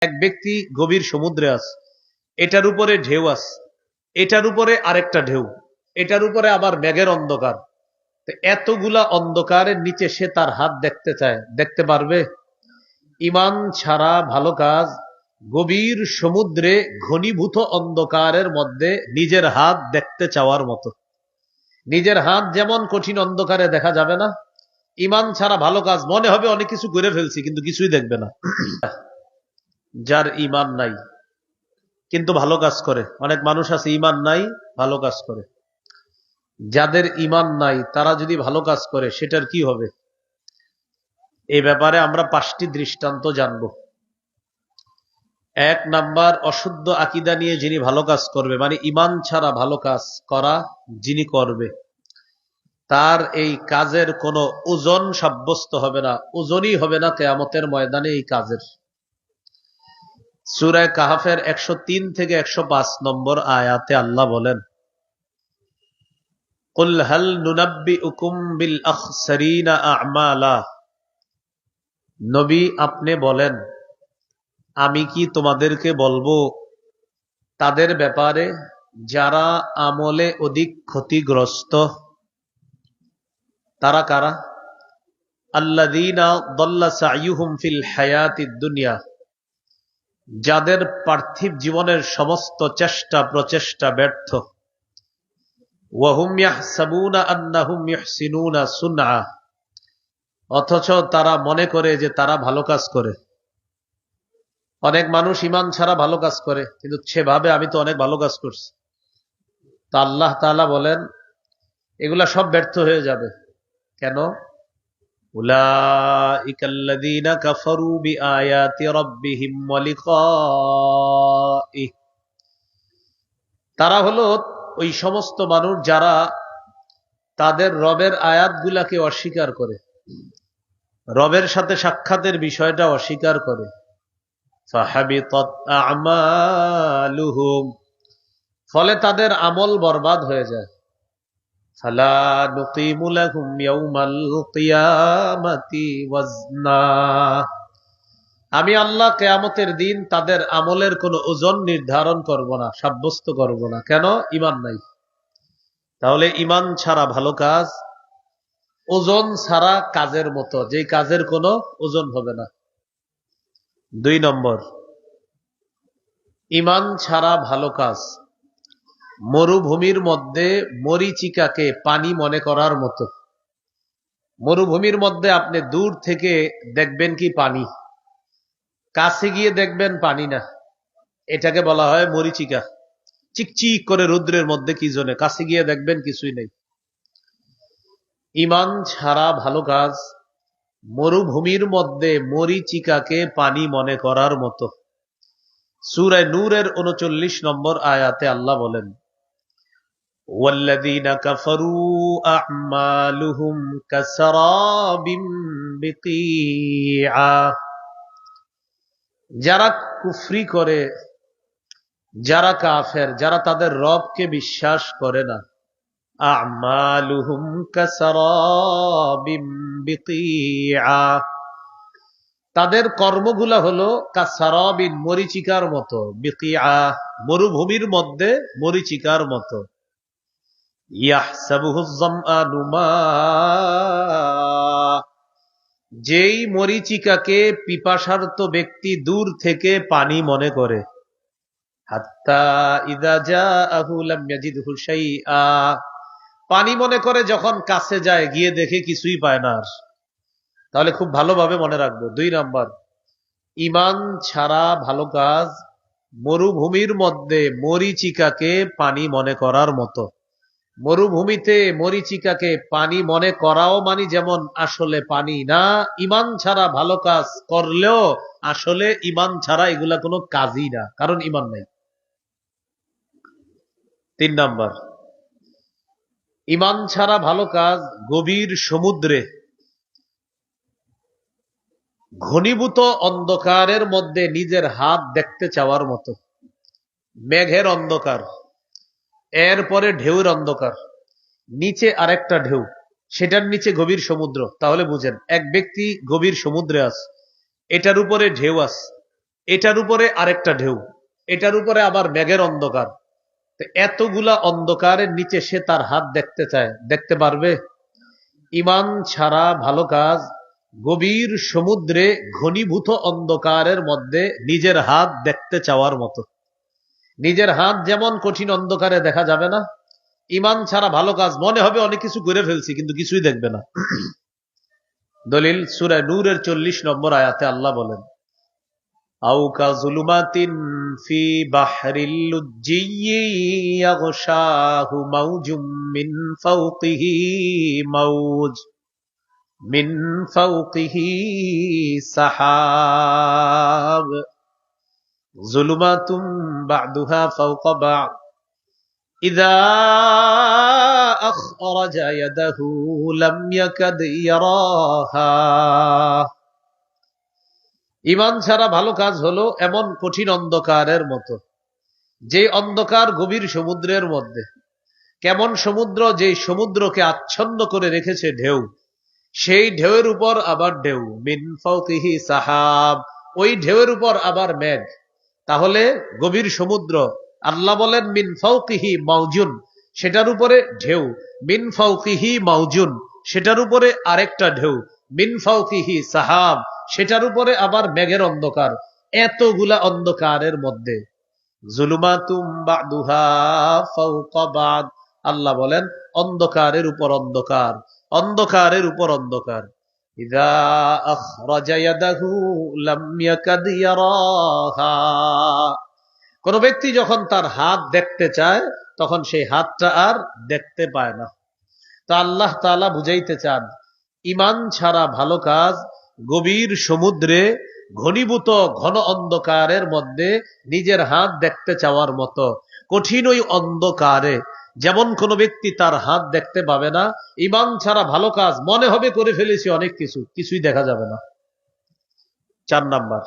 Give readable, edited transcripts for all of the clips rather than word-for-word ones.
এক ব্যক্তি গভীর সমুদ্রে আছে, এটার উপরে ঢেউ আছে, এটার উপরে আরেকটা ঢেউ, এটার উপরে আবার মেঘের অন্ধকার। এতগুলা অন্ধকারের নিচে সে তার হাত দেখতে চায়, দেখতে পারবে? ইমান ছাড়া ভালো কাজ গভীর সমুদ্রে ঘনীভূত অন্ধকারের মধ্যে নিজের হাত দেখতে চাওয়ার মতো। নিজের হাত যেমন কঠিন অন্ধকারে দেখা যাবে না, ইমান ছাড়া ভালো কাজ মনে হবে অনেক কিছু করে ফেলছি, কিন্তু কিছুই দেখবে না। যার ইমান নাই কিন্তু ভালো কাজ করে, অনেক মানুষ আছে ইমান নাই ভালো কাজ করে। যাদের ইমান নাই তারা যদি ভালো কাজ করে সেটার কি হবে? এই ব্যাপারে আমরা 5টি দৃষ্টান্ত জানব। 1 নাম্বার, অশুদ্ধ আকীদা নিয়ে যিনি ভালো কাজ করবে, মানে ইমান ছাড়া ভালো কাজ করা যিনি করবে, তার এই কাজের কোনো ওজন সাব্যস্ত হবে না, ওজনই হবে না কিয়ামতের ময়দানে এই কাজের। সূরা কাহফের 103 থেকে 105 নম্বর আয়াতে আল্লাহ বলেন, কুল হাল নুনাব্বিউকুম বিল আখসারিনা আ'মালা। নবী আপনি বলেন, আমি কি তোমাদেরকে বলবো তাদের ব্যাপারে যারা আমলে অধিক ক্ষতিগ্রস্ত? তারা কারা? আল্লাযীনা দাল্লা সা'য়ুহুম ফিল হায়াতিদ দুনিয়া, যাদের পার্থিব জীবনের সমস্ত চেষ্টা প্রচেষ্টা ব্যর্থ। ওয়াহুম ইয়াহসাবুনা আন্নাহুম ইহসিনুনা সুনআ, অথচ তারা মনে করে যে তারা ভালো কাজ করে। অনেক মানুষ ইমান ছাড়া ভালো কাজ করে, কিন্তু সে ভাবে আমি তো অনেক ভালো কাজ করছি। তা আল্লাহ তাআলা বলেন এগুলা সব ব্যর্থ হয়ে যাবে। কেন? উলাইকাল্লাযীনা কাফারু বিআয়াতি রাব্বিহিম ওয়া লিকাইহি, তারা হলো ওই সমস্ত মানুষ যারা তাদের রবের আয়াতগুলাকে অস্বীকার করে, রবের সাথে সাক্ষাতের বিষয়টা অস্বীকার করে। ফাহাবিতাত আ'মালুহুম, ফলে তাদের আমল বরবাদ হয়ে যায়। ফালা নুকিমু লাহুম ইয়াউমাল কিয়ামাতি ওয়াজনা, আমি আল্লাহ কিয়ামতের দিন তাদের আমলের কোনো ওজন নির্ধারণ করব না, সাব্যস্ত করব না। কেন? ঈমান নাই। তাহলে ঈমান ছাড়া ভালো কাজ ওজন ছাড়া কাজের মতো, যে কাজের কোনো ওজন হবে না। 2 নম্বর, ঈমান ছাড়া ভালো কাজ মরুভূমির মধ্যে মরীচিকাকে পানি মনে করার মতো। মরুভূমির মধ্যে আপনি দূর থেকে দেখবেন কি পানি, কাছে গিয়ে দেখবেন পানি না, এটাকে বলা হয় মরীচিকা। চিকচিক করে রৌদ্রের মধ্যে কি জন্য, কাছে গিয়ে দেখবেন কিছুই নেই। ঈমান ছাড়া ভালো কাজ মরুভূমির মধ্যে মরীচিকাকে পানি মনে করার মতো। সূরা নূরের 39 নম্বর আয়াতে আল্লাহ বলেন, ওয়াল্লাযীনা কাফারু আ'মালুহুম কাসারাবিম বিকিআ, যারা কুফরি করে, যারা কাফের, যারা তাদের রবকে বিশ্বাস করে না, আ'মালুহুম কাসারাবিম বিকিআ, তাদের কর্মগুলা হলো কাসারাবিন মরীচিকার মতো, বিকিআ মরুভূমির মধ্যে মরীচিকার মতো। ইয়াহসাবুহুজ যামআনু মা, যেই মরীচিকাকে পিপাসার্ত ব্যক্তি দূর থেকে পানি মনে করে, হাত্তা ইযা জাআহু লাম ইয়াজিদহু শাইআ, পানি মনে করে যখন কাছে যায় গিয়ে দেখে কিছুই পায় না। তাহলে খুব ভালোভাবে মনে রাখবো, 2 নাম্বার, ঈমান ছাড়া ভালো কাজ মরুভূমির মধ্যে মরীচিকাকে পানি মনে করার মতো। মরুভূমিতে মরীচিকাকে পানি মনে করাও মানে যেমন আসলে পানি না, ঈমান ছাড়া ভালো কাজ করলেও আসলে ঈমান ছাড়া এগুলা কোনো কাজই না, কারণ ঈমান নাই। 3 নাম্বার, ঈমান ছাড়া ভালো কাজ গভীর সমুদ্রে ঘনীভূত অন্ধকারের মধ্যে নিজের হাত দেখতে চাওয়ার মতো। মেঘের অন্ধকার, এরপরে ঢেউর অন্ধকার, নিচে আরেকটা ঢেউ, সেটার নিচে গভীর সমুদ্র। তাহলে বুঝেন, এক ব্যক্তি গভীর সমুদ্রে আছে, এটার উপরে ঢেউ আছে, এটার উপরে আরেকটা ঢেউ, এটার উপরে আবার মেঘের অন্ধকার। এতগুলা অন্ধকারের নিচে সে তার হাত দেখতে চায়, দেখতে পারবে? ইমান ছাড়া ভালো কাজ গভীর সমুদ্রে ঘনীভূত অন্ধকারের মধ্যে নিজের হাত দেখতে চাওয়ার মতো। নিজের হাত যেমন কঠিন অন্ধকারে দেখা যাবে না, ইমান ছাড়া ভালো কাজ মনে হবে অনেক কিছু করে ফেলছি, কিন্তু কিছুই দেখবে না। দলিল সূরা নূরের 40 নম্বর আয়াতে আল্লাহ বলেন, আও কাযুলুমাতিন ফি বাহরিল লুজ্জিয়্যি ইয়াগশাহু মাওজুম মিন ফাওকিহি মাওজ মিন ফাওকিহি সাহাব যুলুমাতুম বা'দুহা ফাওকা বা'দ ইযা আখরাজা ইয়াদাহু লাম ইয়াকাদ ইয়ারাহা। ইমান ছাড়া ভালো কাজ হলো এমন কঠিন অন্ধকারের মতো, যে অন্ধকার গভীর সমুদ্রের মধ্যে। কেমন সমুদ্র? যে সমুদ্রকে আচ্ছন্ন করে রেখেছে ঢেউ, সেই ঢেউয়ের উপর আবার ঢেউ, মিন ফাওকিহি সাহাব, ওই ঢেউয়ের উপর আবার মেঘ। তাহলে গভীর সমুদ্র, আল্লাহ বলেন মিন ফাওকিহি মাওজুন, সেটার উপরে ঢেউ, মিন ফাওকিহি মাওজুন, সেটার উপরে আরেকটা ঢেউ, মিন ফাওকিহি সাহাব, সেটার উপরে আবার মেঘের অন্ধকার। এতগুলা অন্ধকারের মধ্যে যুলুমাতুম বা'দুহা ফাওকা বা'দ, আল্লাহ বলেন অন্ধকারের উপর অন্ধকার, অন্ধকারের উপর অন্ধকার। ইযা আখরাজা ইয়াদাহু লাম ইয়াকাদ ইয়ারাহা, কোন ব্যক্তি যখন তার হাত দেখতে চায় তখন সেই হাতটা আর দেখতে পায় না। তা আল্লাহ তাআলা বুঝাইতে চান, ইমান ছাড়া ভালো কাজ গভীর সমুদ্রে ঘনীভূত ঘন অন্ধকারের মধ্যে নিজের হাত দেখতে চাওয়ার মতো। কঠিন ওই অন্ধকারে যেমন কোন ব্যক্তি তার হাত দেখতে পাবে না, ইমান ছাড়া ভালো কাজ মনে হবে করে ফেলেছি অনেক কিছু, কিছুই দেখা যাবে না। 4 নাম্বার,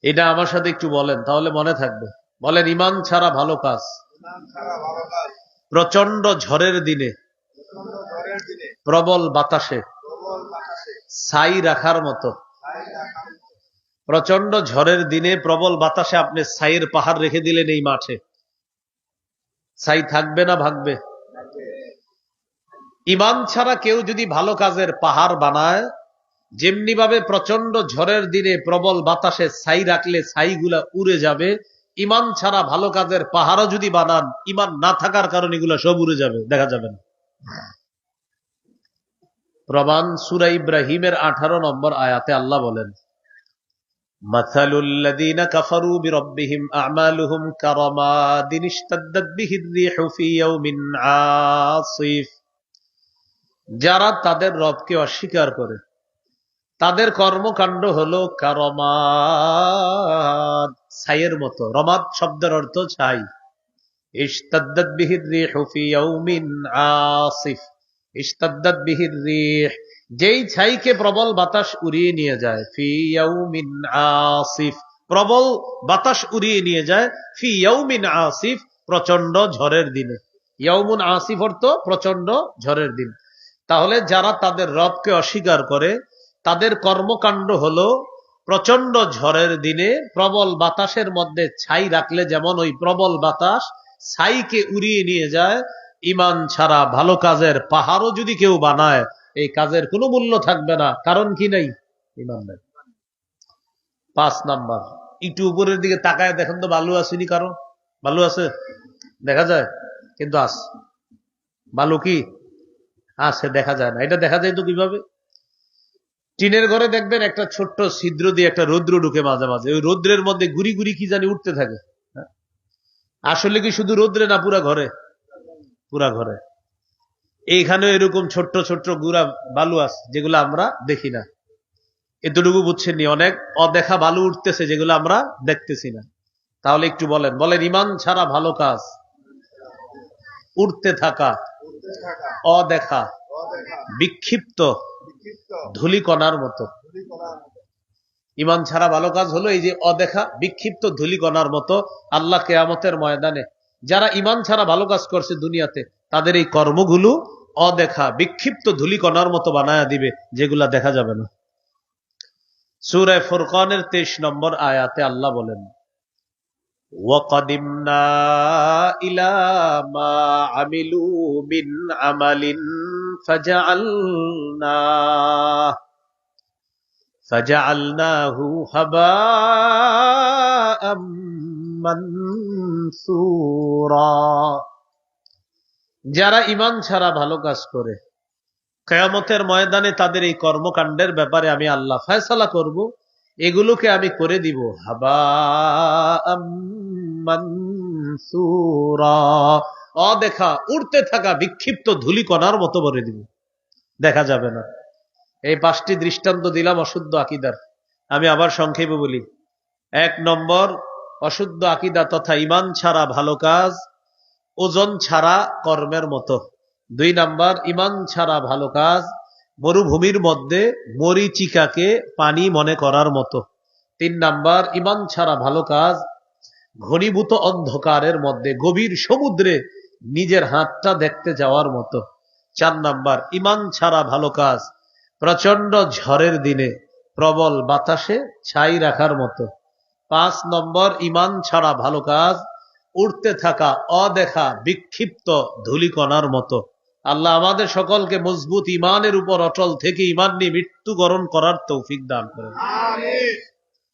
এটা আমার সাথে একটু বলেন, তাহলে মনে থাকবে। বলেন, ইমান ছাড়া ভালো কাজ প্রচন্ড ঝড়ের দিনে, প্রবল বাতাসে ছাই রাখার মতো। প্রচন্ড ঝড়ের দিনে প্রবল বাতাসে আপনি ছাইয়ের পাহাড় রেখে দিলেন এই মাঠে, ছাই থাকবে না ভাগবে? ইমান ছাড়া কেউ যদি ভালো কাজের পাহাড় বানায়, যেমনি ভাবে প্রচন্ড ঝড়ের দিনে প্রবল বাতাসে ছাই রাখলে ছাইগুলা উড়ে যাবে, ইমান ছাড়া ভালো কাজের পাহাড়ও যদি বানান, ইমান না থাকার কারণে এগুলা সব উড়ে যাবে, দেখা যাবে না। প্রমাণ সূরা ইব্রাহিমের 18 নম্বর আয়াতে আল্লাহ বলেন, মাসালুল্লাযীনা কাফারু বিরাব্বিহিম আ'মালুহুম কারামাদিন ইশতাদ্দাত বিহির রিহু ফি ইয়াউমিন আসিফ, যারা তাদের রবকে অস্বীকার করে তাদের কর্মকাণ্ড হলো কারামাদ, ছাইয়ের মতো। রমাদ শব্দের অর্থ ছাই। ইশতাদ্দাত বিহির রিহু ফি ইয়াউমিন আসিফ, ইশতাদ্দাত বিহির রিহ, যেই ছাইকে প্রবল বাতাস উড়িয়ে নিয়ে যায়, ফি ইয়াউমিন আসিফ, প্রবল বাতাস উড়িয়ে নিয়ে যায়, ফি ইয়াউমিন আসিফ, প্রচন্ড ঝড়ের দিনে। ইয়াউমুন আসিফ অর্থ প্রচন্ড ঝড়ের দিন। তাহলে যারা তাদের রবকে অস্বীকার করে তাদের কর্মকাণ্ড হলো প্রচন্ড ঝড়ের দিনে প্রবল বাতাসের মধ্যে ছাই রাখলে যেমন ওই প্রবল বাতাস ছাইকে উড়িয়ে নিয়ে যায়, ইমান ছাড়া ভালো কাজের পাহাড়ও যদি কেউ বানায়, এই কাজের কোনো মূল্য থাকবে না। কারণ কি নাই? ইমান নাই। 5 নাম্বার, একটু উপরের দিকে তাকায় দেখেন তো বালু আসেনি কারো? বালু আছে? দেখা যায়? কিন্তু আছে। বালু কি আছে? দেখা যায় না। এটা দেখা যায় তো কিভাবে? টিনের ঘরে দেখবেন একটা ছোট্ট ছিদ্র দিয়ে একটা রৌদ্র ঢুকে মাঝে মাঝে, ওই রৌদ্রের মধ্যে গুড়ি গুড়ি কি জানি উঠতে থাকে। আসলে কি শুধু রৌদ্রে না, পুরা ঘরে? পুরা ঘরে। এইখানে এরকম ছোট্ট ছোট্ট গুড়া বালু আছে যেগুলো আমরা দেখি না। এতটুকু বুঝছেননি? অনেক অদেখা বালু উঠতেছে যেগুলো আমরা দেখতেছি না। তাহলে একটু বলেন, ইমান ছাড়া ভালো কাজ উঠতে থাকা অদেখা বিক্ষিপ্ত ধূলিকণার মতো। ইমান ছাড়া ভালো কাজ হলো এই যে অদেখা বিক্ষিপ্ত ধূলিকণার মতো। আল্লাহ কিয়ামতের ময়দানে যারা ইমান ছাড়া ভালো কাজ করছে দুনিয়াতে, তাদের এই কর্মগুলো অদেখা বিক্ষিপ্ত ধূলিকণার মতো বানায়া দিবে, যেগুলা দেখা যাবে না। সূরা ফুরকানের 23 নম্বর আয়াতে আল্লাহ বলেন, ওয়াকাদিমনা ইলা মা আমিলু মিন আমালিন ফাজআলনাহু হাবাআম মানসুরা। যারা ঈমান ছাড়া ভালো কাজ করে, কিয়ামতের ময়দানে তাদের এই কর্মকাণ্ডের ব্যাপারে আমি আল্লাহ ফয়সালা করব, এগুলোকে আমি করে দিব হাবাআম মানসুরা, অদেখা উড়তে থাকা বিক্ষিপ্ত ধূলিকণার মতো ভরে দিব, দেখা যাবে না। এই 5টি দৃষ্টান্ত দিলাম অশুদ্ধ আকীদার। আমি আবার সংক্ষেপে বলি। 1 নম্বর, অশুদ্ধ আকীদা তথা ঈমান ছাড়া ভালো কাজ ওজন ছাড়া কর্মের মতো। 2 নাম্বার, ঈমান ছাড়া ভালো কাজ মরুভূমির মধ্যে মরীচিকাকে পানি মনে করার মতো। 3 নাম্বার, ঈমান ছাড়া ভালো কাজ ঘনীভূত অন্ধকারের মধ্যে গভীর সমুদ্রে নিজের হাতটা দেখতে যাওয়ার মতো। 4 নাম্বার, ঈমান ছাড়া ভালো কাজ প্রচন্ড ঝড়ের দিনে প্রবল বাতাসে ছাই রাখার মতো। 5 নম্বর, ঈমান ছাড়া ভালো কাজ উড়তে থাকা অদেখা বিক্ষিপ্ত ধূলিকণার মতো। আল্লাহ আমাদের সকলকে মজবুত ঈমানের উপর অটল থেকে ঈমান নিয়ে মৃত্যুবরণ করার তৌফিক দান করেন।